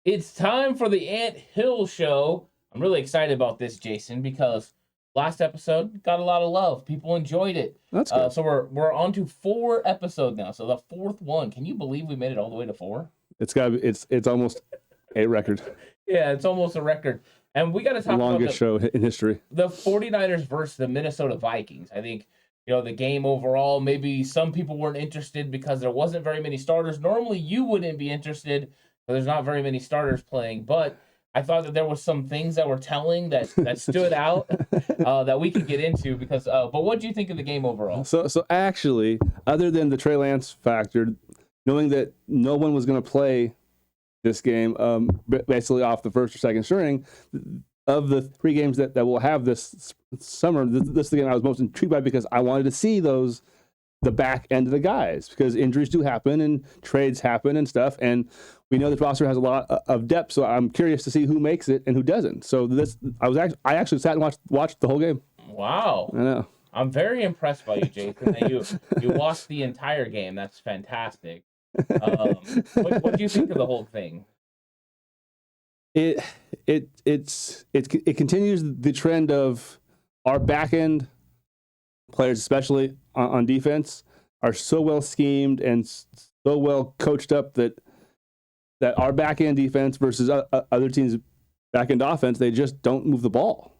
It's time for the Ant Hill Show. I'm really excited about this, Jason, because last episode got a lot of love. People enjoyed it. That's good. So we're on to 4 episodes now. So the 4th one. Can you believe we made it all the way to 4? It's almost a record. Yeah, it's almost a record. And we got to talk about longest show in history. The 49ers versus the Minnesota Vikings. I think, the game overall, maybe some people weren't interested because there wasn't very many starters. Normally you wouldn't be interested, but there's not very many starters playing. But I thought that there was some things that were telling that stood out that we could get into because. But what do you think of the game overall? So actually, other than the Trey Lance factor, knowing that no one was going to play this game, basically off the first or second string, of the 3 games that we'll have this summer, this is the game I was most intrigued by because I wanted to see the back end of the guys because injuries do happen and trades happen and stuff, and we know this roster has a lot of depth. So I'm curious to see who makes it and who doesn't. So I actually sat and watched the whole game. Wow, I know. I'm very impressed by you, Jason. That you watched the entire game. That's fantastic. What do you think of the whole thing? It continues the trend of our back end players, especially on defense, are so well schemed and so well coached up that our back end defense versus other teams' back end offense, they just don't move the ball.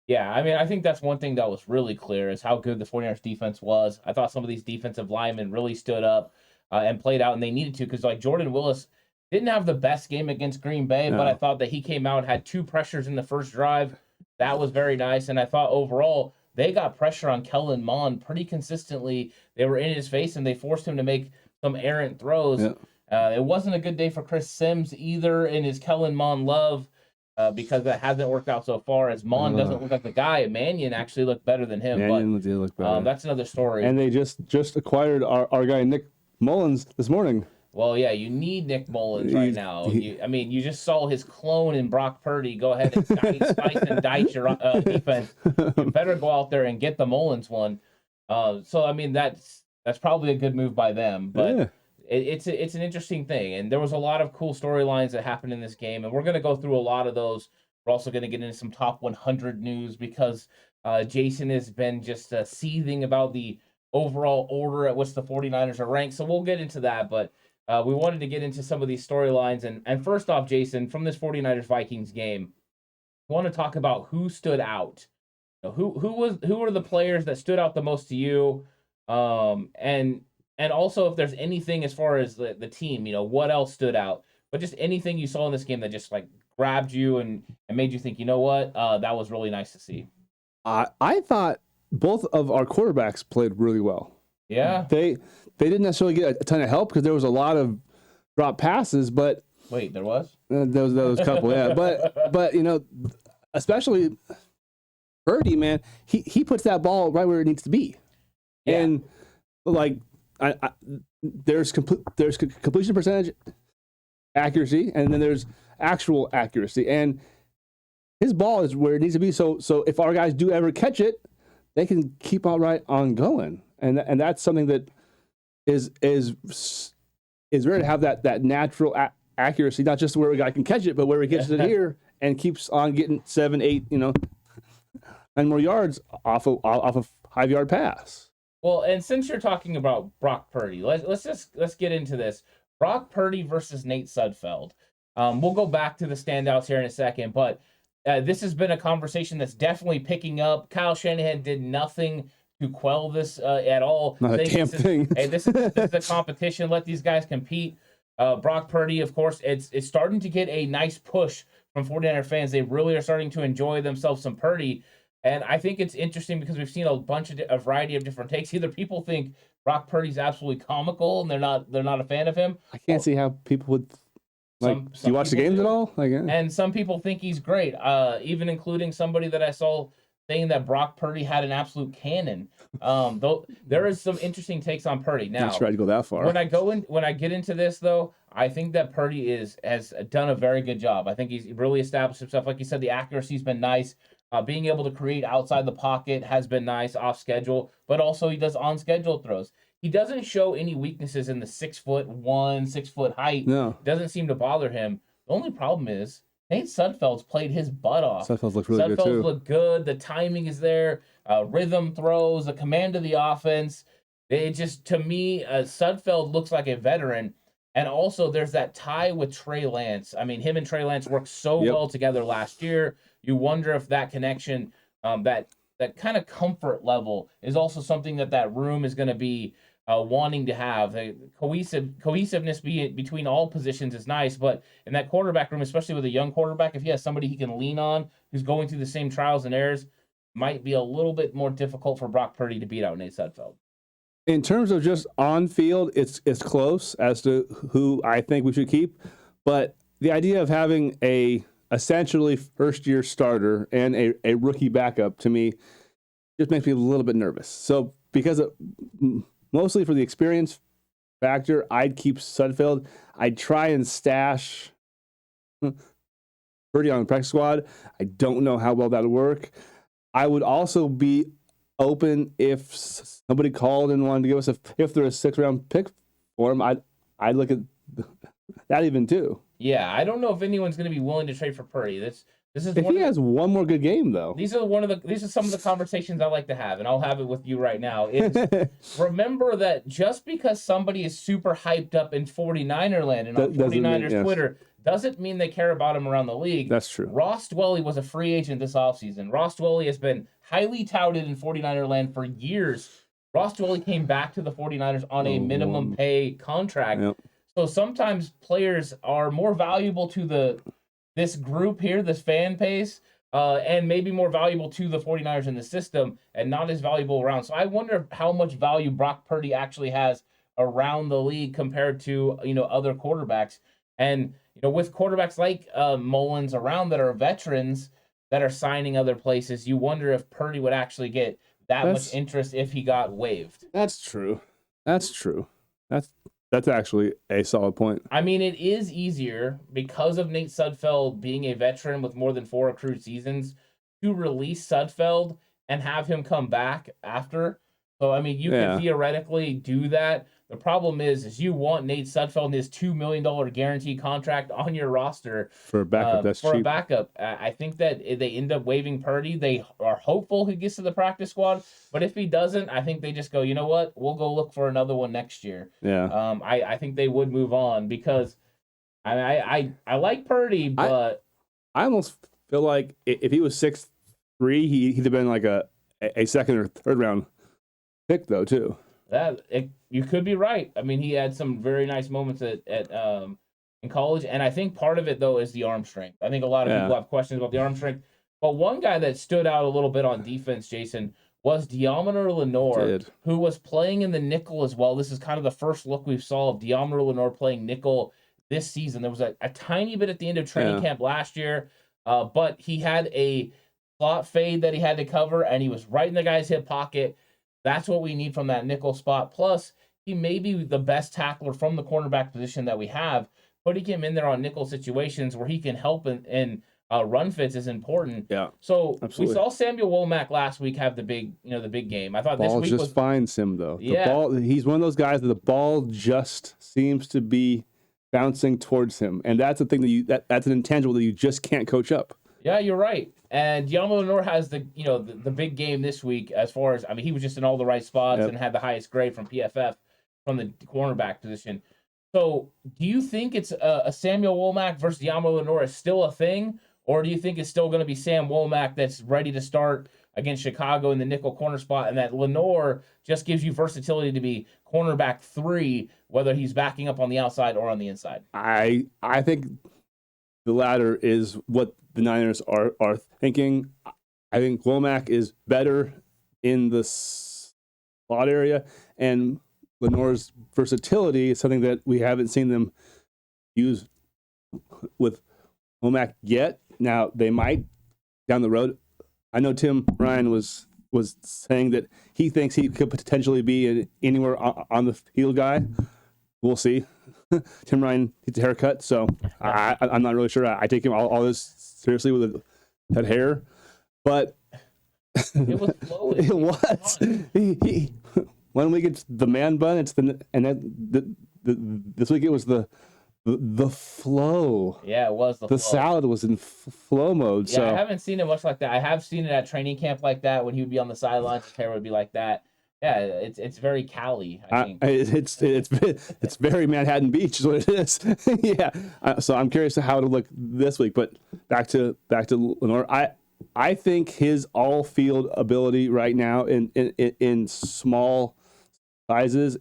Yeah, I mean, I think that's one thing that was really clear is how good the 49ers defense was. I thought some of these defensive linemen really stood up and played out, and they needed to because, like, Jordan Willis didn't have the best game against Green Bay, but I thought that he came out and had 2 pressures in the first drive. That was very nice, and I thought overall they got pressure on Kellen Mond pretty consistently. They were in his face, and they forced him to make some errant throws. Yeah. It wasn't a good day for Chris Sims either in his Kellen Mond love because that hasn't worked out so far, as Mond doesn't look like the guy. Mannion actually looked better than him. Mannion did look better. That's another story. And they just acquired our guy Nick Mullins this morning. Well, yeah, you need Nick Mullins right now. You just saw his clone in Brock Purdy. Go ahead and spice and dice your defense. You better go out there and get the Mullins one. That's probably a good move by them. But it's an interesting thing. And there was a lot of cool storylines that happened in this game. And we're going to go through a lot of those. We're also going to get into some top 100 news because Jason has been just seething about the overall order at which the 49ers are ranked. So we'll get into that. But we wanted to get into some of these storylines. And first off, Jason, from this 49ers-Vikings game, I want to talk about who stood out. Who were the players that stood out the most to you? And also if there's anything as far as the team, what else stood out? But just anything you saw in this game that just like grabbed you and made you think, you know what, that was really nice to see. I thought both of our quarterbacks played really well. Yeah. They didn't necessarily get a ton of help because there was a lot of drop passes, but wait, there was? There was a couple, yeah. But especially Purdy, man, he puts that ball right where it needs to be. Yeah. And like there's completion percentage accuracy, and then there's actual accuracy, and his ball is where it needs to be. So if our guys do ever catch it, they can keep on going, and that's something that is rare to have that natural accuracy, not just where a guy can catch it, but where he gets it here and keeps on getting 7, 8, 9 more yards off a 5-yard pass. Well, and since you're talking about Brock Purdy, let's get into this. Brock Purdy versus Nate Sudfeld. We'll go back to the standouts here in a second, but this has been a conversation that's definitely picking up. Kyle Shanahan did nothing to quell this at all. Not a damn thing. Hey, this is a competition. Let these guys compete. Brock Purdy, of course, it's starting to get a nice push from 49er fans. They really are starting to enjoy themselves some Purdy. And I think it's interesting because we've seen a variety of different takes. Either people think Brock Purdy's absolutely comical and they're not a fan of him. I can't see how people would do you watch the games at all? And some people think he's great, even including somebody that I saw saying that Brock Purdy had an absolute cannon. Though there is some interesting takes on Purdy. Now, try to go that far. When I get into this though, I think that Purdy has done a very good job. I think he's really established himself. Like you said, the accuracy's been nice. Being able to create outside the pocket has been nice off schedule, but also he does on schedule throws. He doesn't show any weaknesses in the 6'1", 6 foot height. No, doesn't seem to bother him. The only problem is Nate Sudfeld's played his butt off. Sudfeld's looked really good, too. Sudfeld's looked good. The timing is there. Rhythm throws, the command of the offense. It just, to me, Sudfeld looks like a veteran. And also, there's that tie with Trey Lance. I mean, him and Trey Lance worked so well together last year. You wonder if that connection, that kind of comfort level, is also something that room is going to be wanting to have. The cohesiveness between all positions is nice, but in that quarterback room, especially with a young quarterback, if he has somebody he can lean on who's going through the same trials and errors, might be a little bit more difficult for Brock Purdy to beat out Nate Sudfeld. In terms of just on field, it's close as to who I think we should keep. But the idea of having a essentially first year starter and a rookie backup, to me, just makes me a little bit nervous. So because mostly for the experience factor, I'd keep Sudfeld. I'd try and stash Purdy on the practice squad. I don't know how well that would work. I would also be open if somebody called and wanted to give us if they're a 6th-round pick for him. I'd look at that even too. Yeah, I don't know if anyone's going to be willing to trade for Purdy. This is if he has one more good game though. These are some of the conversations I like to have, and I'll have it with you right now. Remember that just because somebody is super hyped up in 49er land and on 49ers Twitter doesn't mean they care about him around the league. That's true. Ross Dwelley was a free agent this offseason. Ross Dwelley has been highly touted in 49er land for years. Ross Dwelley came back to the 49ers on a minimum pay contract. Yep. So sometimes players are more valuable to this group here, this fan base, and maybe more valuable to the 49ers in the system and not as valuable around. So I wonder how much value Brock Purdy actually has around the league compared to, other quarterbacks. And, with quarterbacks like Mullins around that are veterans that are signing other places, you wonder if Purdy would actually get much interest if he got waived. That's true. That's actually a solid point. I mean, it is easier because of Nate Sudfeld being a veteran with more than 4 accrued seasons to release Sudfeld and have him come back after. So, I mean, you can theoretically do that. The problem is you want Nate Sudfeld and his $2 million guaranteed contract on your roster. For a backup, that's cheap. For a backup. I think that if they end up waiving Purdy, they are hopeful he gets to the practice squad. But if he doesn't, I think they just go, you know what? We'll go look for another one next year. Yeah. I think they would move on because I like Purdy, but... I almost feel like if he was 6'3", he'd have been like a 2nd or 3rd round pick, though, too. You could be right. I mean, he had some very nice moments in college, and I think part of it though is the arm strength. I think a lot of people have questions about the arm strength, but one guy that stood out a little bit on defense, Jason, was Deommodore Lenoir, who was playing in the nickel as well. This is kind of the first look we saw of Deommodore Lenoir playing nickel this season. There was a tiny bit at the end of training camp last year, but he had a slot fade that he had to cover, and he was right in the guy's hip pocket. That's what we need from that nickel spot. Plus, he may be the best tackler from the cornerback position that we have. Putting him in there on nickel situations where he can help in run fits is important. Yeah. So absolutely. We saw Samuel Womack last week have the big game. I thought ball this week just finds him though. Yeah. The ball, he's one of those guys that the ball just seems to be bouncing towards him, and that's the thing that's an intangible that you just can't coach up. Yeah, you're right. And Deommodore Lenoir has the big game this week as far as, I mean, he was just in all the right spots and had the highest grade from PFF from the cornerback position. So do you think it's a Samuel Womack versus Deommodore Lenoir is still a thing? Or do you think it's still going to be Sam Womack that's ready to start against Chicago in the nickel corner spot, and that Lenoir just gives you versatility to be cornerback 3, whether he's backing up on the outside or on the inside? I think the latter is what the Niners are thinking. I think Womack is better in the slot area, and Lenoir's versatility is something that we haven't seen them use with Womack yet. Now, they might down the road. I know Tim Ryan was saying that he thinks he could potentially be an anywhere on the field guy. We'll see. Tim Ryan needs a haircut, so I'm not really sure. I take him all this seriously with that hair, but it was loaded. It was. He, when we get the man bun, it's this week it was the the flow. Yeah, it was the flow. Salad was in flow mode. Yeah, so. I haven't seen it much like that. I have seen it at training camp like that when he would be on the sidelines. His hair would be like that. Yeah, it's very Cali. I think It's very Manhattan Beach is what it is. Yeah. So I'm curious to how it'll look this week. But back to Lenoir. I think his all field ability right now in small sizes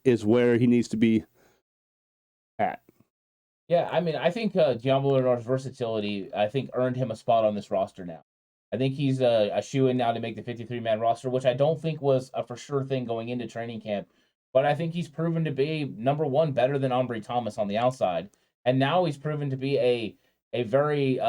is where he needs to be at. Yeah, I mean, I think Deommodore Lenoir's versatility, I think, earned him a spot on this roster now. I think he's a shoo-in now to make the 53-man roster, which I don't think was a for sure thing going into training camp. But I think he's proven to be, number one, better than Ambry Thomas on the outside. And now he's proven to be a very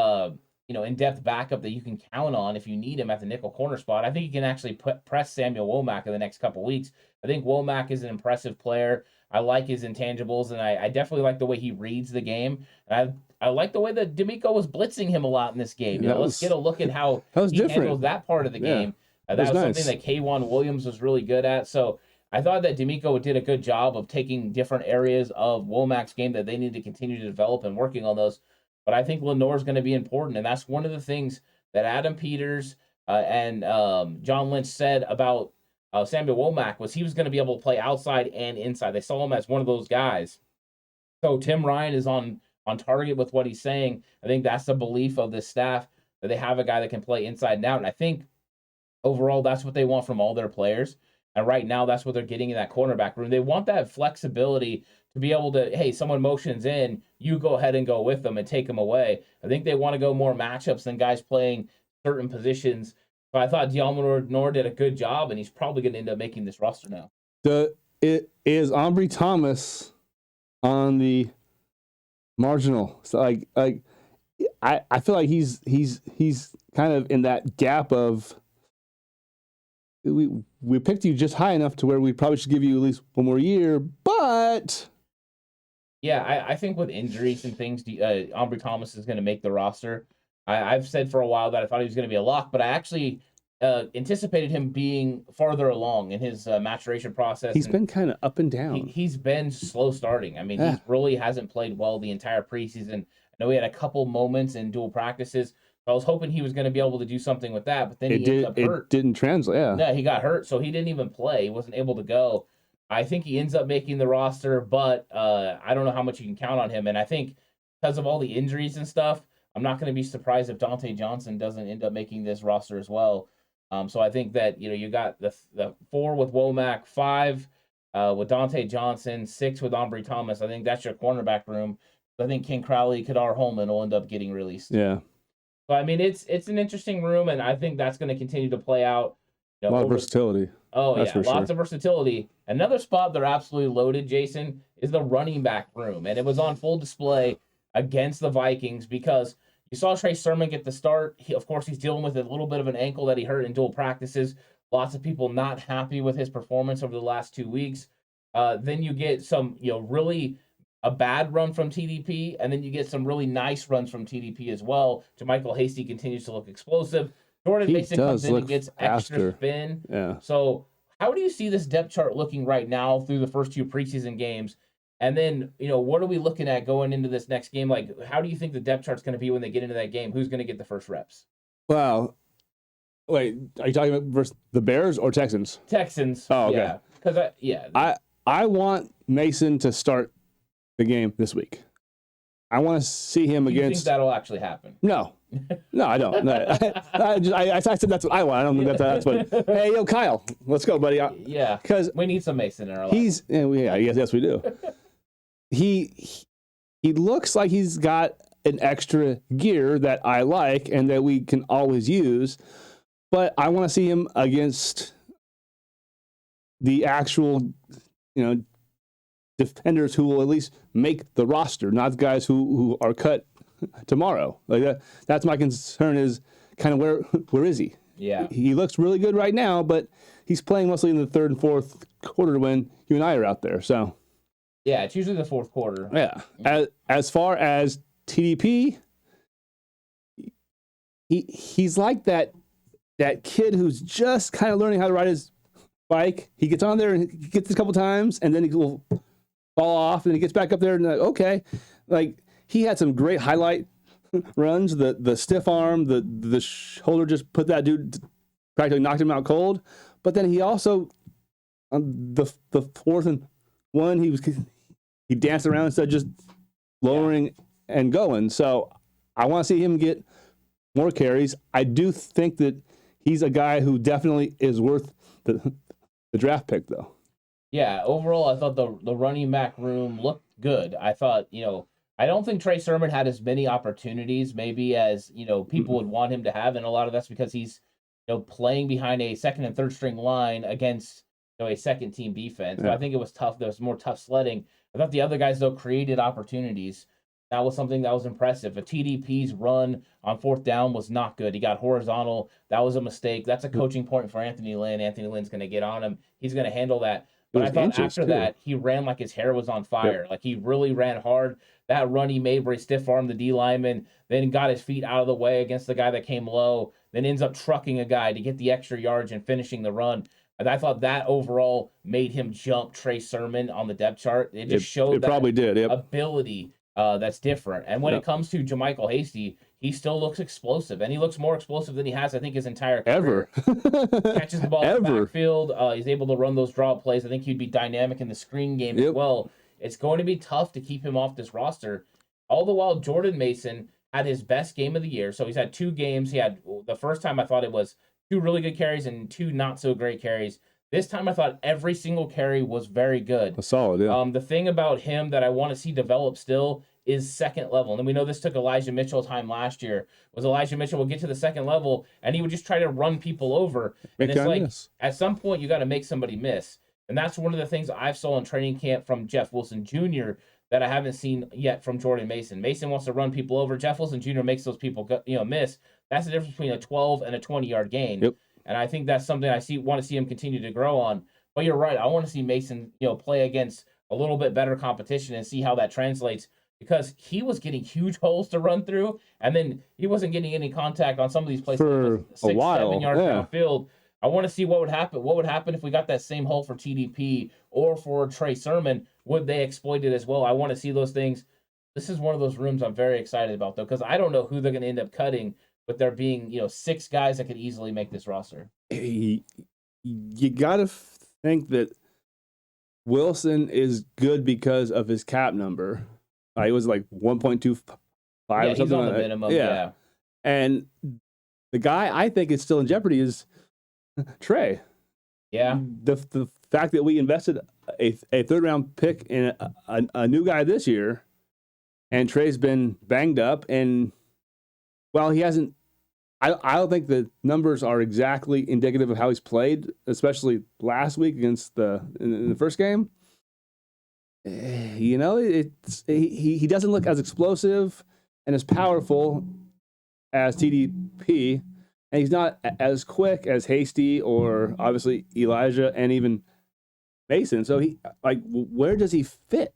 in-depth backup that you can count on if you need him at the nickel corner spot. I think he can actually press Samuel Womack in the next couple weeks. I think Womack is an impressive player. I like his intangibles, and I definitely like the way he reads the game. And I like the way that D'Amico was blitzing him a lot in this game. Let's get a look at how he handles that part of the game. That was nice. Something that K'Wan Williams was really good at. So I thought that D'Amico did a good job of taking different areas of Womack's game that they need to continue to develop and working on those. But I think Lenoir is going to be important, and that's one of the things that Adam Peters and John Lynch said about Samuel Womack was he was going to be able to play outside and inside. They saw him as one of those guys. So Tim Ryan is on target with what he's saying. I think that's the belief of this staff, that they have a guy that can play inside and out. And I think overall that's what they want from all their players. And right now that's what they're getting in that cornerback room. They want that flexibility to be able to, hey, someone motions in, you go ahead and go with them and take them away. I think they want to go more matchups than guys playing certain positions. So I thought Deommodore Lenoir did a good job, and he's probably going to end up making this roster now. Is Ambry Thomas on the marginal? So I feel like he's kind of in that gap of we picked you just high enough to where we probably should give you at least one more year, but yeah, I think with injuries and things, Ambry Thomas is going to make the roster. I've said for a while that I thought he was going to be a lock, but I actually anticipated him being farther along in his maturation process. He's been kind of up and down. He's been slow starting. I mean, he really hasn't played well the entire preseason. I know he had a couple moments in dual practices. So I was hoping he was going to be able to do something with that, but then he ended up hurt. It didn't translate, yeah. Yeah, he got hurt, so he didn't even play. He wasn't able to go. I think he ends up making the roster, but I don't know how much you can count on him. And I think because of all the injuries and stuff, I'm not going to be surprised if Dante Johnson doesn't end up making this roster as well. So I think that you got the 4 with Womack, 5 with Dante Johnson, 6 with Ambry Thomas. I think that's your cornerback room. I think King Crowley, Kadar Holman will end up getting released. Yeah. So I mean, it's an interesting room, and I think that's going to continue to play out. A lot of versatility. Oh, that's yeah, lots of versatility. Another spot they're absolutely loaded, Jason, is the running back room, and it was on full display against the Vikings because you saw Trey Sermon get the start. Of course, he's dealing with a little bit of an ankle that he hurt in dual practices. Lots of people not happy with his performance over the last 2 weeks. Then you get some, really a bad run from TDP, and then you get some really nice runs from TDP as well. JaMychal Hasty continues to look explosive. Jordan Mason comes in and gets extra spin. Yeah. So how do you see this depth chart looking right now through the first 2 preseason games? And then, what are we looking at going into this next game? Like, how do you think the depth chart's going to be when they get into that game? Who's going to get the first reps? Well, wait, are you talking about versus the Bears or Texans? Texans. Oh, okay. Because I want Mason to start the game this week. I want to see him against. You think that'll actually happen? No, I don't. No, I said that's what I want. I don't think that's what. Hey, yo, Kyle, let's go, buddy. Yeah, because we need some Mason in our life. Yes, we do. He looks like he's got an extra gear that I like and that we can always use, but I want to see him against the actual, defenders who will at least make the roster, not the guys who are cut tomorrow. Like that. That's my concern. Is kind of where is he? Yeah, he looks really good right now, but he's playing mostly in the third and fourth quarter when you and I are out there. So yeah, it's usually the fourth quarter. Yeah. As far as TDP, he's like that kid who's just kind of learning how to ride his bike. He gets on there and he gets a couple times, and then he will fall off, and he gets back up there and okay. Like, he had some great highlight runs, the stiff arm, the shoulder just put that dude, practically knocked him out cold. But then he also, on the 4th and 1, he danced around instead of just lowering and going. So I want to see him get more carries. I do think that he's a guy who definitely is worth the draft pick, though. Yeah, overall, I thought the running back room looked good. I thought, I don't think Trey Sermon had as many opportunities maybe as, people would want him to have. And a lot of that's because he's, playing behind a second and third string line against, a second team defense. So I think it was tough. There was more tough sledding. I thought the other guys, though, created opportunities. That was something that was impressive. A TDP's run on 4th down was not good. He got horizontal. That was a mistake. That's a coaching point for Anthony Lynn. Anthony Lynn's going to get on him. He's going to handle that. But I thought after that, he ran like his hair was on fire. Yep. Like, he really ran hard. That run he made where he stiff-armed the D lineman, then got his feet out of the way against the guy that came low, then ends up trucking a guy to get the extra yards and finishing the run. And I thought that overall made him jump Trey Sermon on the depth chart. It just showed that probably did. Yep. Ability that's different. And when it comes to JaMycal Hasty, he still looks explosive, and he looks more explosive than he has, I think, his entire career. Catches the ball in the backfield. He's able to run those draw plays. I think he'd be dynamic in the screen game as well. It's going to be tough to keep him off this roster. All the while, Jordan Mason had his best game of the year. So he's had 2 games. He had, the first time I thought it was 2 really good carries and 2 not so great carries. This time I thought every single carry was very good. Solid, yeah. The thing about him that I want to see develop still is second level. And we know this took Elijah Mitchell time last year. Was Elijah Mitchell would get to the second level and he would just try to run people over. And it's like, at some point you got to make somebody miss. And that's one of the things I've saw in training camp from Jeff Wilson Jr. that I haven't seen yet from Jordan Mason. Mason wants to run people over. Jeff Wilson Jr. makes those people miss. That's the difference between a 12 and a 20-yard gain. Yep. And I think that's something I want to see him continue to grow on. But you're right. I want to see Mason, play against a little bit better competition and see how that translates, because he was getting huge holes to run through, and then he wasn't getting any contact on some of these places for 6-7 yards downfield. I want to see what would happen. What would happen if we got that same hole for TDP or for Trey Sermon? Would they exploit it as well? I want to see those things. This is one of those rooms I'm very excited about, though, because I don't know who they're going to end up cutting, with there being 6 guys that could easily make this roster. You got to think that Wilson is good because of his cap number. It was like 1.25 or something. He's on the minimum. Yeah. And the guy I think is still in jeopardy is Trey. Yeah. The fact that we invested a 3rd-round pick in a new guy this year, and Trey's been banged up, and while he hasn't, I don't think the numbers are exactly indicative of how he's played, especially last week against in the first game. He doesn't look as explosive and as powerful as TDP, and he's not as quick as Hasty or obviously Elijah and even Mason. So where does he fit?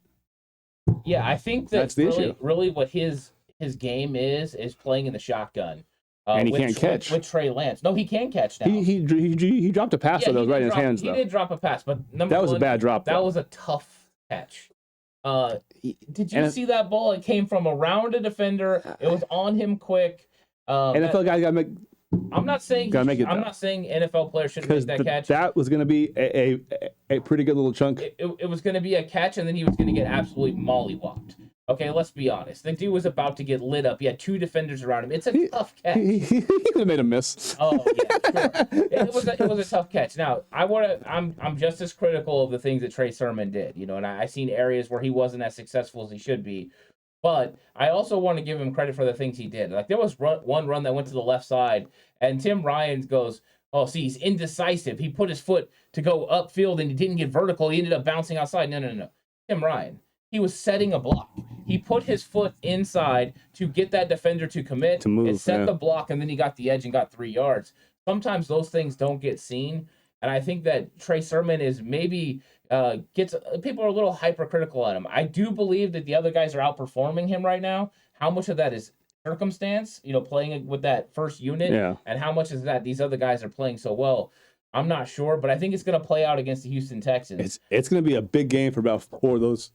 Yeah, I think that's the issue. Really what his game is playing in the shotgun. And he can't catch with Trey Lance. No, he can catch now. He dropped a pass that was right in his hands. He did drop a pass, but that was a bad drop. That was a tough catch. Did you see that ball? It came from around a defender. It was on him quick. NFL guys got to make. I'm not saying NFL players shouldn't make that catch. That was going to be a pretty good little chunk. It was going to be a catch, and then he was going to get absolutely mollywopped. Okay, let's be honest. The dude was about to get lit up. He had 2 defenders around him. It's a tough catch. He could have made a miss. Oh yeah, sure. It was a tough catch. Now I'm just as critical of the things that Trey Sermon did. And I've seen areas where he wasn't as successful as he should be. But I also want to give him credit for the things he did. Like, there was one run that went to the left side, and Tim Ryan goes, "Oh, see, he's indecisive. He put his foot to go upfield, and he didn't get vertical. He ended up bouncing outside." No. Tim Ryan, he was setting a block. He put his foot inside to get that defender to commit, to move, and set the block, and then he got the edge and got 3 yards. Sometimes those things don't get seen, and I think that Trey Sermon is maybe people are a little hypercritical at him. I do believe that the other guys are outperforming him right now. How much of that is circumstance, playing with that first unit, and how much is that these other guys are playing so well? I'm not sure, but I think it's going to play out against the Houston Texans. It's going to be a big game for about 4 of those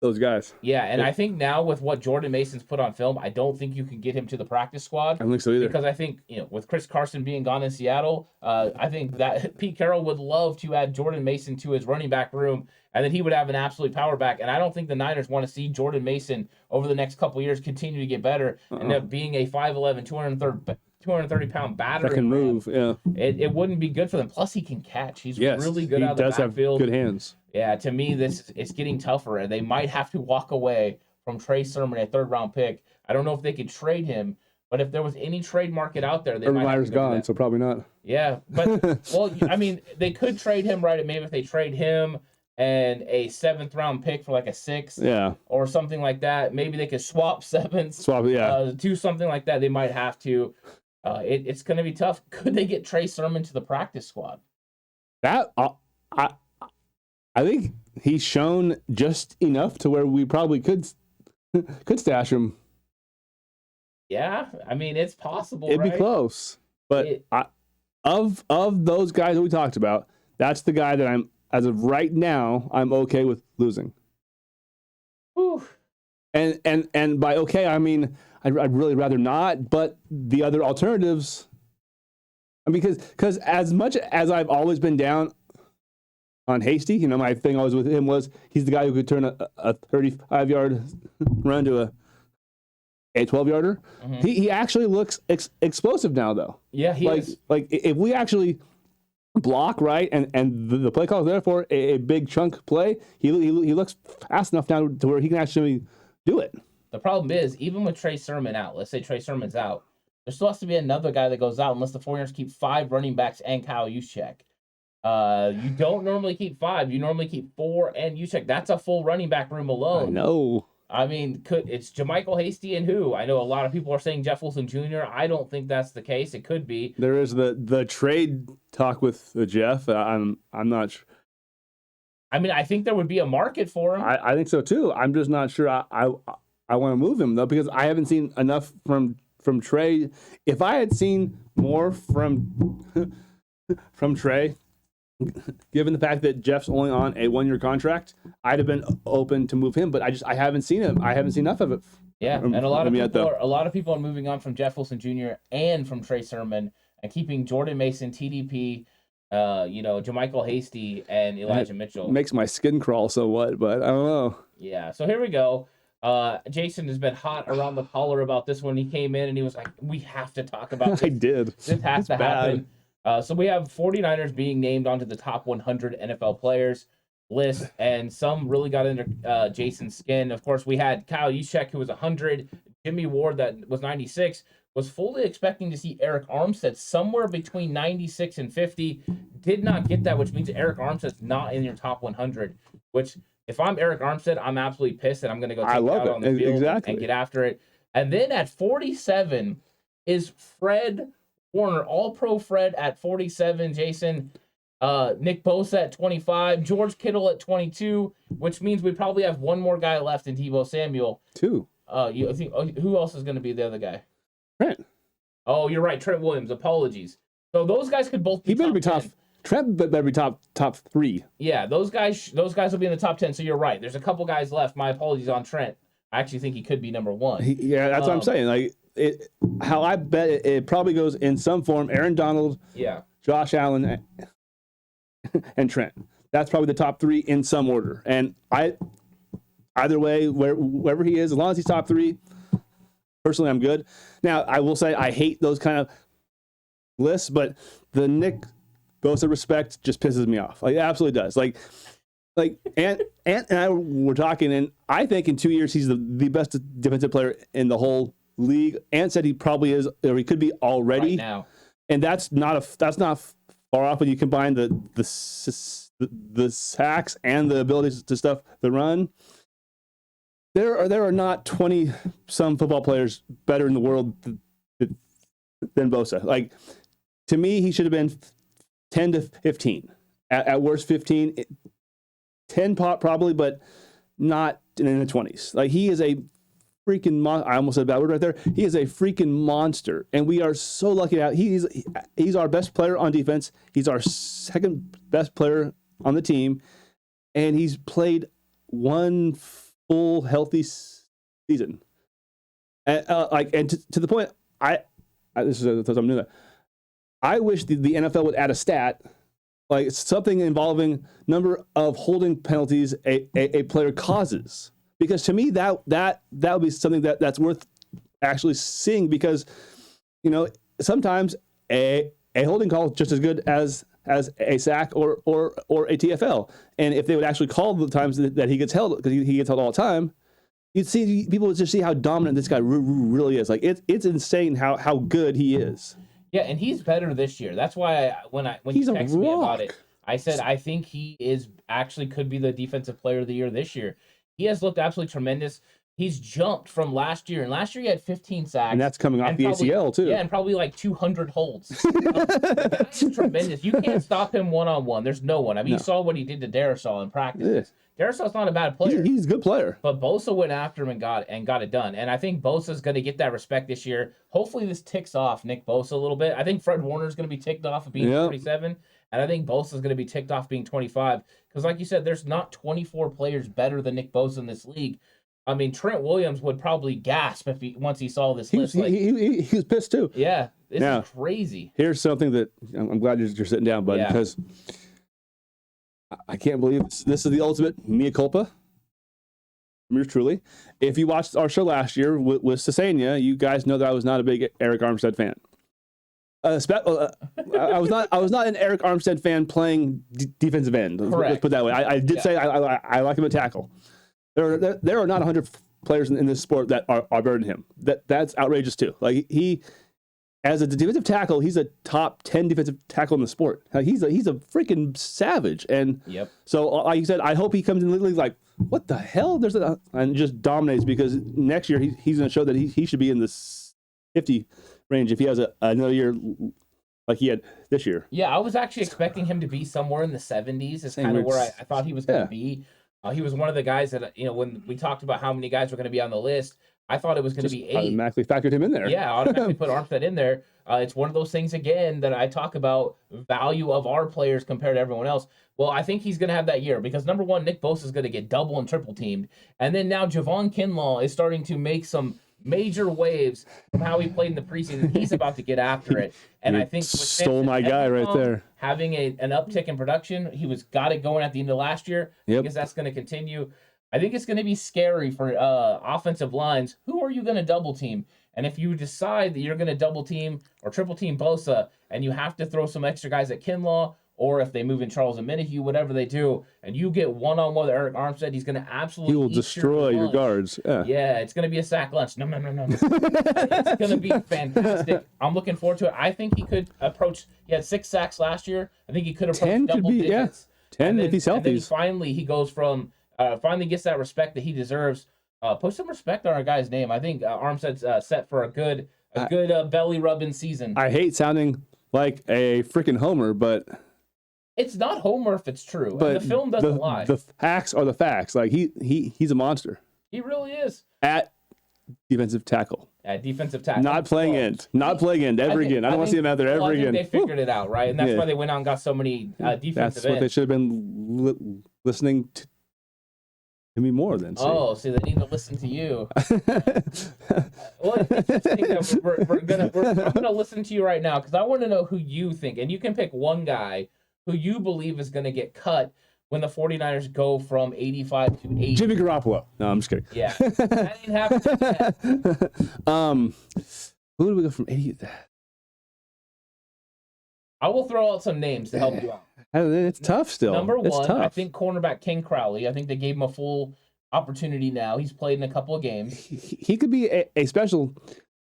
those guys. Yeah, and I think now with what Jordan Mason's put on film, I don't think you can get him to the practice squad. I don't think so either. Because I think, with Chris Carson being gone in Seattle, I think that Pete Carroll would love to add Jordan Mason to his running back room, and then he would have an absolute power back. And I don't think the Niners want to see Jordan Mason over the next couple of years continue to get better and end up being a 5'11", 230-pound battering That can move, yeah. It wouldn't be good for them. Plus, he can catch. He's really good out of the backfield. He does have good hands. Yeah, to me, it's getting tougher, and they might have to walk away from Trey Sermon, a third-round pick. I don't know if they could trade him, but if there was any trade market out there, they might have to go gone, so probably not. Yeah, but, they could trade him, right? Maybe if they trade him and a 7th-round pick for like a 6th or something like that, maybe they could swap 7s. Do something like that. They might have to. It's going to be tough. Could they get Trey Sermon to the practice squad? I think he's shown just enough to where we probably could stash him. Yeah, it's possible. It'd be close, but of those guys that we talked about, that's the guy that as of right now, I'm okay with losing. Whew. And by okay, I mean I'd really rather not. But the other alternatives, because as much as I've always been down on Hasty, my thing always with him was he's the guy who could turn a 35-yard run to a 12-yarder. Mm-hmm. He actually looks explosive now, though. Yeah, he is. Like if we actually block right and the play call is there for a big chunk play, he looks fast enough now to where he can actually do it. The problem is, even with Trey Sermon out, let's say Trey Sermon's out, there still has to be another guy that goes out unless the 49ers keep 5 running backs and Kyle Juszczyk. You don't normally keep 5. You normally keep 4 and Juszczyk. That's a full running back room alone. I know. It's JaMychal Hasty and who? I know a lot of people are saying Jeff Wilson Jr. I don't think that's the case. It could be. There is the trade talk with Jeff. I'm not sure. I think there would be a market for him. I think so too. I'm just not sure. I want to move him though because I haven't seen enough from Trey. If I had seen more from Trey, given the fact that Jeff's only on a 1-year contract, I'd have been open to move him. But I haven't seen him. I haven't seen enough of it. Yeah, and a lot of people are moving on from Jeff Wilson Jr. and from Trey Sermon and keeping Jordan Mason, TDP, JaMychal Hasty, and Elijah Mitchell. Makes my skin crawl somewhat, but I don't know. Yeah, so here we go. Jason has been hot around the collar about this when he came in, and he was like, we have to talk about this. I did. This has to happen. So we have 49ers being named onto the top 100 NFL players list, and some really got under Jason's skin. Of course, we had Kyle Juszczyk, who was 100, Jimmy Ward, that was 96, was fully expecting to see Eric Armstead somewhere between 96 and 50. Did not get that, which means Eric Armstead's not in your top 100, which... If I'm Eric Armstead, I'm absolutely pissed, and I'm going to go take it out on the field and get after it. And then at 47 is Fred Warner, All-Pro Fred at 47, Jason. Nick Bosa at 25, George Kittle at 22, which means we probably have one more guy left in Deebo Samuel. 2. You think who else is going to be the other guy? Trent. Oh, you're right, Trent Williams. Apologies. So those guys could both be. He better be top. Trent better be top 3. Yeah, those guys will be in the top 10. So you're right. There's a couple guys left. My apologies on Trent. I actually think he could be number 1. That's what I'm saying. Like how I bet it probably goes in some form. Aaron Donald, Josh Allen, and Trent. That's probably the top 3 in some order. And either way, wherever he is, as long as he's top 3, personally, I'm good. Now I will say I hate those kind of lists, but the Nick Bosa respect just pisses me off. Like, it absolutely does. Like Ant and I were talking, and I think in 2 years he's the best defensive player in the whole league. Ant said he probably is, or he could be already. Right now. And that's not far off when you combine the sacks and the abilities to stuff the run. There are not 20 some football players better in the world than Bosa. Like, to me, he should have been 10 to 15. At worst, 15. 10 probably, but not in the 20s. Like, he is a freaking I almost said a bad word right there. He is a freaking monster, and we are so lucky to have. He's our best player on defense. He's our second best player on the team, and he's played one full healthy season. And to the point, this is something new. I wish the NFL would add a stat, like something involving number of holding penalties a player causes, because to me that would be something that's worth actually seeing, because sometimes a holding call is just as good as a sack or a TFL, and if they would actually call the times that he gets held, because he gets held all the time, you'd see people would just see how dominant this guy really is. Like it's insane how good he is. Yeah, and he's better this year. That's why when you texted me about it, I said I think he is actually could be the defensive player of the year this year. He has looked absolutely tremendous. He's jumped from last year, and last year he had 15 sacks. And that's coming off the ACL, too. Yeah, and probably like 200 holds. That's tremendous. You can't stop him one-on-one. There's no one. I mean, You saw what he did to Darisaw in practice. Yeah. Darisaw's not a bad player. He's a good player. But Bosa went after him and got it done. And I think Bosa's going to get that respect this year. Hopefully this ticks off Nick Bosa a little bit. I think Fred Warner's going to be ticked off of being 47, and I think Bosa's going to be ticked off being 25. Because like you said, there's not 24 players better than Nick Bosa in this league. I mean, Trent Williams would probably gasp once he saw this list. He was pissed too. Yeah, this is crazy. Here's something that I'm glad you're sitting down, bud, because I can't believe this is the ultimate mea culpa. Yours truly. If you watched our show last year with Sasania, you guys know that I was not a big Eric Armstead fan. I was not an Eric Armstead fan playing defensive end. Let's put it that way. I did say I like him at tackle. There are not 100 players in this sport that are better than him. That's outrageous too. Like he, as a defensive tackle, he's a top 10 defensive tackle in the sport. Like he's a freaking savage. And so, like you said, I hope he comes in the league like, what the hell? And just dominates, because next year he's going to show that he should be in the 50 range if he has another year like he had this year. Yeah, I was actually expecting him to be somewhere in the 70s. Is kind of where I thought he was going to be. He was one of the guys that, when we talked about how many guys were going to be on the list, I thought it was going to be 8. Automatically factored him in there. Yeah, automatically put Armstead in there. It's one of those things, again, that I talk about value of our players compared to everyone else. Well, I think he's going to have that year because, number one, Nick Bosa is going to get double and triple teamed. And then now Javon Kinlaw is starting to make some major waves from how he played in the preseason. He's about to get after it. And I think with stole my guy right there. Having an uptick in production, he got it going at the end of last year. I guess that's going to continue. I think it's going to be scary for offensive lines. Who are you going to double team? And if you decide that you're going to double team or triple team Bosa, and you have to throw some extra guys at Kinlaw, or if they move in Charles Omenihu, whatever they do, and you get one-on-one with Eric Armstead, he's going to absolutely he will destroy your guards. Yeah, it's going to be a sack lunch. No. It's going to be fantastic. I'm looking forward to it. I think he could approach. He had 6 sacks last year. I think he could approach double digits. 10 if he's healthy. And then he goes from finally gets that respect that he deserves. Put some respect on our guy's name. I think Armstead's set for a good belly rubbing season. I hate sounding like a freaking homer, but it's not homer if it's true. But and the film doesn't lie. The facts are the facts. Like he's a monster. He really is. At defensive tackle. Not playing end. Not playing end ever again. I don't want to see him out there ever again. They figured it out, right? And that's why they went out and got so many defensive That's what they should have been listening to me more than. See, they need to listen to you. Well, it's interesting that I'm gonna listen to you right now because I want to know who you think, and you can pick one guy who you believe is going to get cut when the 49ers go from 85 to 80. Jimmy Garoppolo. No, I'm just kidding. Yeah, that ain't happening yet. Who do we go from 80 to? I will throw out some names to help you out. It's tough still. Number one, I think cornerback King Crowley. I think they gave him a full opportunity now. He's played in a couple of games. He could be a special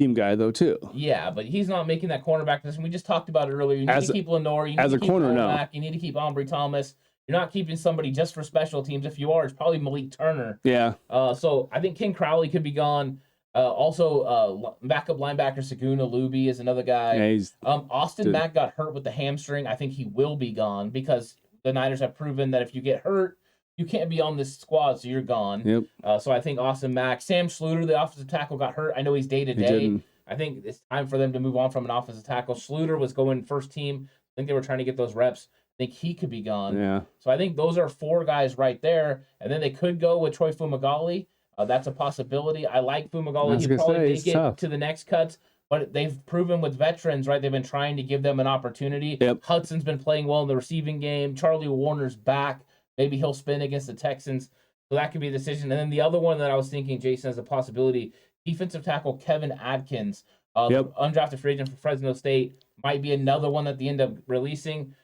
team guy, though, too. Yeah, but he's not making that cornerback position. We just talked about it earlier. You need to keep Lenoir. You need to keep Cornerback. You need to keep Ambry Thomas. You're not keeping somebody just for special teams. If you are, it's probably Malik Turner. Yeah. So I think King Crowley could be gone. Also, backup linebacker Saguna Luby is another guy. Yeah, Austin Mack got hurt with the hamstring. I think he will be gone because the Niners have proven that if you get hurt, you can't be on this squad, so you're gone. Yep. So I think Austin Mack. Sam Schluter, the offensive tackle, got hurt. I know he's day-to-day. I think it's time for them to move on from an offensive tackle. Schluter was going first team. I think they were trying to get those reps. think he could be gone. Yeah. So I think those are 4 guys right there. And then they could go with Troy Fumagalli. That's a possibility. I like Fumagalli. He'd probably make it to the next cuts. But they've proven with veterans, right? They've been trying to give them an opportunity. Yep. Hudson's been playing well in the receiving game. Charlie Warner's back. Maybe he'll spin against the Texans. So that could be a decision. And then the other one that I was thinking, Jason, as a possibility, defensive tackle Kevin Adkins, undrafted free agent from Fresno State, might be another one that they end up releasing.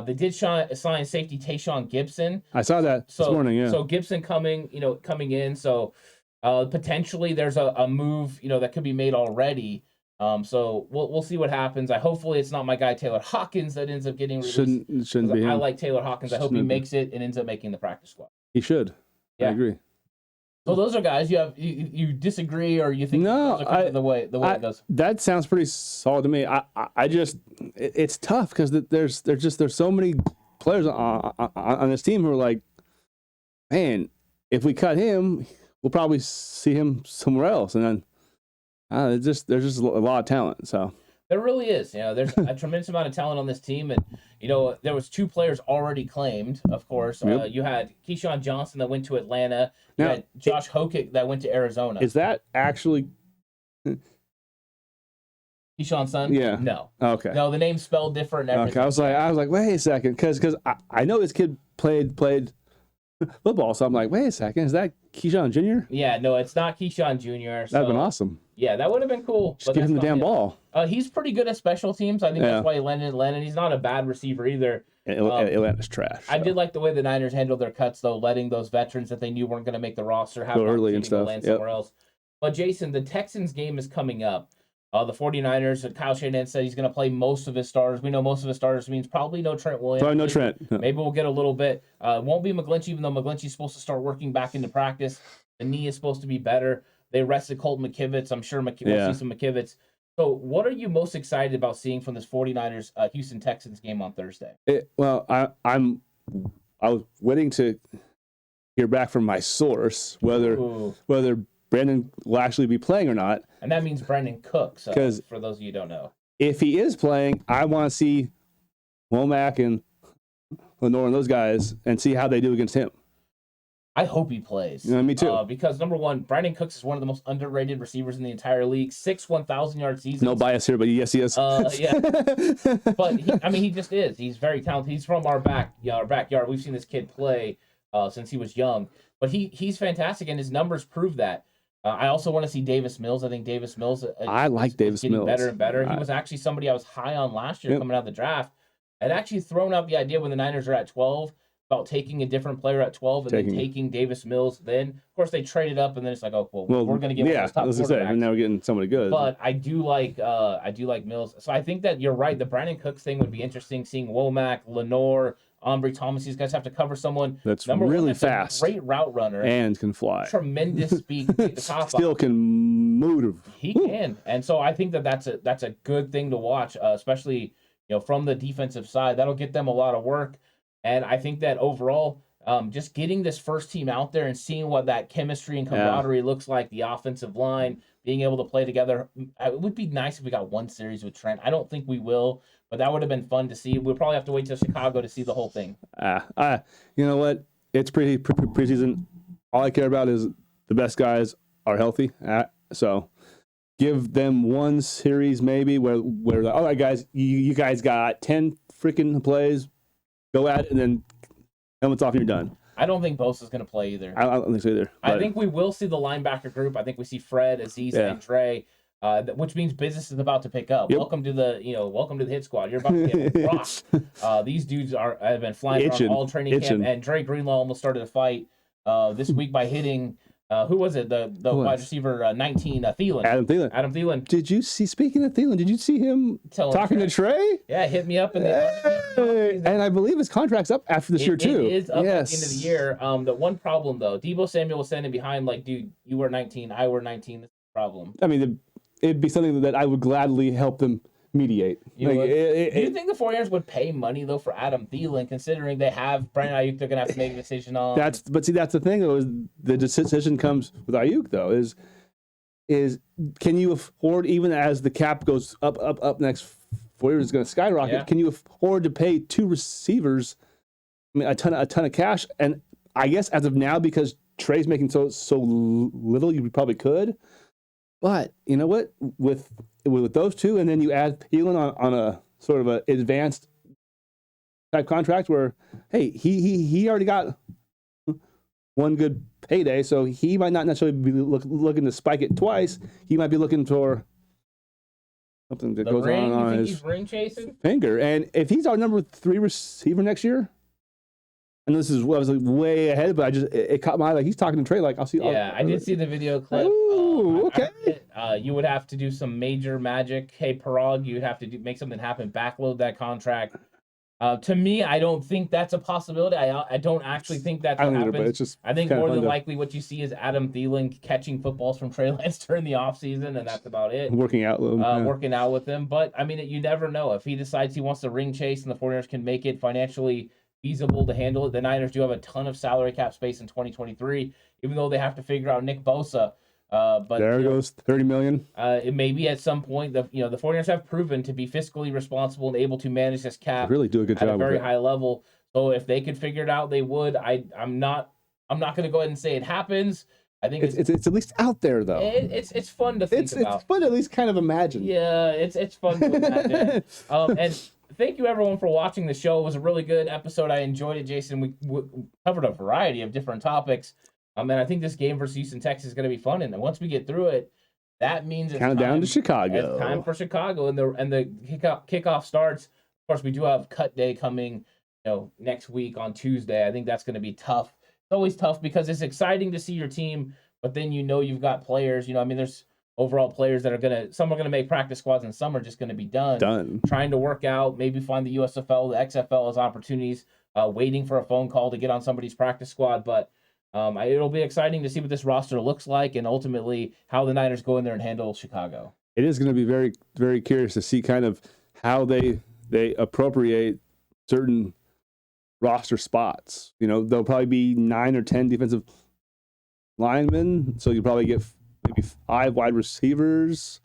They did sign safety Tayshaun Gibson. I saw that this morning, yeah. So Gibson coming in. So potentially there's a move, that could be made already. So we'll see what happens. Hopefully it's not my guy Taylor Hawkins that ends up getting released. Shouldn't be him. I like Taylor Hawkins. I hope he makes it and ends up making the practice squad. He should. Yeah. I agree. So those are guys you disagree or you think the way it goes. That sounds pretty solid to me. I just it's tough because there's so many players on this team who are like, man, if we cut him, we'll probably see him somewhere else, and then there's just a lot of talent. So there really is. There's a tremendous amount of talent on this team, and there was 2 players already claimed. Of course, you had Keyshawn Johnson that went to Atlanta. You had Josh Hokick that went to Arizona. Is that actually Keyshawn's son? Yeah. No. Okay. No, the name's spelled different. And okay. I was like, wait a second, because I know this kid played football, so I'm like, wait a second, is that Keyshawn Jr.? Yeah, no, it's not Keyshawn Jr. That'd been awesome. Yeah, that would have been cool. Just give him the damn ball. He's pretty good at special teams. I think that's why he landed in Atlanta. He's not a bad receiver either. Atlanta's trash. I did like the way the Niners handled their cuts, though, letting those veterans that they knew weren't going to make the roster have early and stuff. Land somewhere else. But, Jason, the Texans game is coming up. The 49ers, Kyle Shanahan said he's going to play most of his starters. We know most of his starters means probably no Trent Williams. Probably no Trent. Maybe we'll get a little bit. Won't be McGlinchey, even though McGlinchey's supposed to start working back into practice. The knee is supposed to be better. They rested Colton McKivitz. I'm sure we'll see some McKivitz. So what are you most excited about seeing from this 49ers Houston Texans game on Thursday? I was waiting to hear back from my source whether Brandon will actually be playing or not. And that means Brandon Cooks, for those of you who don't know. If he is playing, I want to see Womack and Lenoir and those guys and see how they do against him. I hope he plays. Me too. Because, number one, Brandon Cooks is one of the most underrated receivers in the entire league. 6 1,000-yard seasons. No bias here, but yes, he is. Yeah. But, he just is. He's very talented. He's from our backyard. We've seen this kid play since he was young. But he's fantastic, and his numbers prove that. I also want to see Davis Mills. I think Davis Mills I like Davis Mills. Better and better. He was actually somebody I was high on last year coming out of the draft. I'd actually thrown out the idea when the Niners are at 12 about taking a different player at 12 and then taking Davis Mills. Then, of course, they traded up, and then it's like, we're going to get one of those top quarterbacks. And now we're getting somebody good. But I do like Mills. So I think that you're right. The Brandon Cooks thing would be interesting, seeing Womack, Lenoir, Ambry Thomas. These guys have to cover someone that's really fast, great route runner, and can fly. Tremendous speed. To take the top Still off. Can move. He can, and so I think that's a good thing to watch, especially from the defensive side. That'll get them a lot of work, and I think that overall, just getting this first team out there and seeing what that chemistry and camaraderie looks like, the offensive line being able to play together. It would be nice if we got one series with Trent. I don't think we will. But that would have been fun to see. We'll probably have to wait till Chicago to see the whole thing. You know what? It's preseason. All I care about is the best guys are healthy. So give them one series maybe where all right, guys, you guys got 10 freaking plays. Go at it, and then helmets off and you're done. I don't think Bosa's going to play either. I don't think so either. I think we will see the linebacker group. I think we see Fred, Aziz, and Dre. Which means business is about to pick up. Yep. Welcome to the hit squad. You're about to get rocked. These dudes have been flying around all training camp, and Dre Greenlaw almost started a fight this week by hitting who was it? The wide receiver 19, Thielen. Adam Thielen. Did you see? Speaking of Thielen, did you see him talking to Trey? Yeah, hit me up in the. And I believe his contract's up after this year too. It is up at the end of the year. The one problem though, Deebo Samuel was standing behind like, dude, you were 19, I were 19. This is the problem. I mean, it'd be something that I would gladly help them mediate. Do you think the 49ers would pay money though for Adam Thielen, considering they have Brandon Ayuk? They're gonna have to make a decision on. That's the thing though. Is the decision comes with Ayuk though? Is can you afford, even as the cap goes up next Warriors is going to skyrocket. Yeah. Can you afford to pay 2 receivers? I mean, a ton of cash. And I guess as of now, because Trey's making so little, you probably could. But you know what? With those 2, and then you add Thielen on a sort of an advanced type contract where, hey, he already got one good payday, so he might not necessarily be looking to spike it twice. He might be looking for something that goes on his ring chasing finger. And if he's our number 3 receiver next year, and this is I was like way ahead, but it caught my eye. Like he's talking to Trey. Like I'll see. Yeah, I did see the video clip. Ooh, okay. You would have to do some major magic. Hey, Parag, you'd have to make something happen. Backload that contract. To me, I don't think that's a possibility. I don't actually think that's what happens. I think more than likely what you see is Adam Thielen catching footballs from Trey Lance during the offseason, and that's about it. Working out with him. But, I mean, you never know. If he decides he wants to ring chase and the 49ers can make it financially feasible to handle it, the Niners do have a ton of salary cap space in 2023, even though they have to figure out Nick Bosa. But there goes $30 million. It may be at some point the 49ers have proven to be fiscally responsible and able to manage this cap. Really do a good job at a very high level. So if they could figure it out, they would. I'm not going to go ahead and say it happens. I think it's at least out there though. It's fun to think about. It's fun to at least kind of imagine. Yeah, it's fun to imagine. And thank you everyone for watching the show. It was a really good episode. I enjoyed it, Jason. We covered a variety of different topics. And I think this game versus Houston, Texas is going to be fun. And once we get through it, that means it's down to Chicago. It's time for Chicago, and the kickoff starts. Of course, we do have cut day coming, next week on Tuesday. I think that's going to be tough. It's always tough because it's exciting to see your team, but then you've got players. There's overall players that some are gonna make practice squads, and some are just going to be done. Trying to work out, maybe find the USFL, the XFL as opportunities, waiting for a phone call to get on somebody's practice squad, but. It'll be exciting to see what this roster looks like and ultimately how the Niners go in there and handle Chicago. It is going to be very, very curious to see kind of how they appropriate certain roster spots. There'll probably be 9 or 10 defensive linemen, so you'll probably get maybe 5 wide receivers.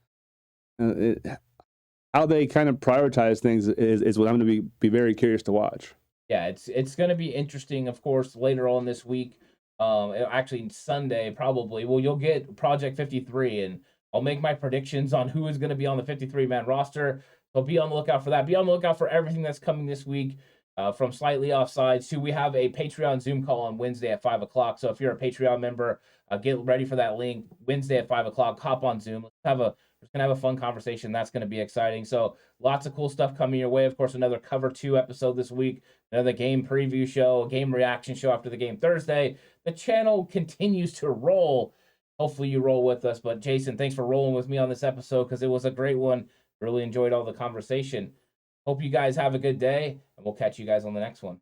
How they kind of prioritize things is what I'm going to be very curious to watch. Yeah, it's going to be interesting, of course, later on this week. Actually Sunday probably. Well, you'll get Project 53, and I'll make my predictions on who is going to be on the 53-man roster. So be on the lookout for that. Be on the lookout for everything that's coming this week, from Slightly Offsides to we have a Patreon Zoom call on Wednesday at 5 o'clock. So if you're a Patreon member, get ready for that link Wednesday at 5 o'clock. Hop on Zoom. We're going to have a fun conversation. That's going to be exciting. So lots of cool stuff coming your way. Of course, another Cover 2 episode this week, another game preview show, a game reaction show after the game Thursday. The channel continues to roll. Hopefully you roll with us. But Jason, thanks for rolling with me on this episode because it was a great one. Really enjoyed all the conversation. Hope you guys have a good day, and we'll catch you guys on the next one.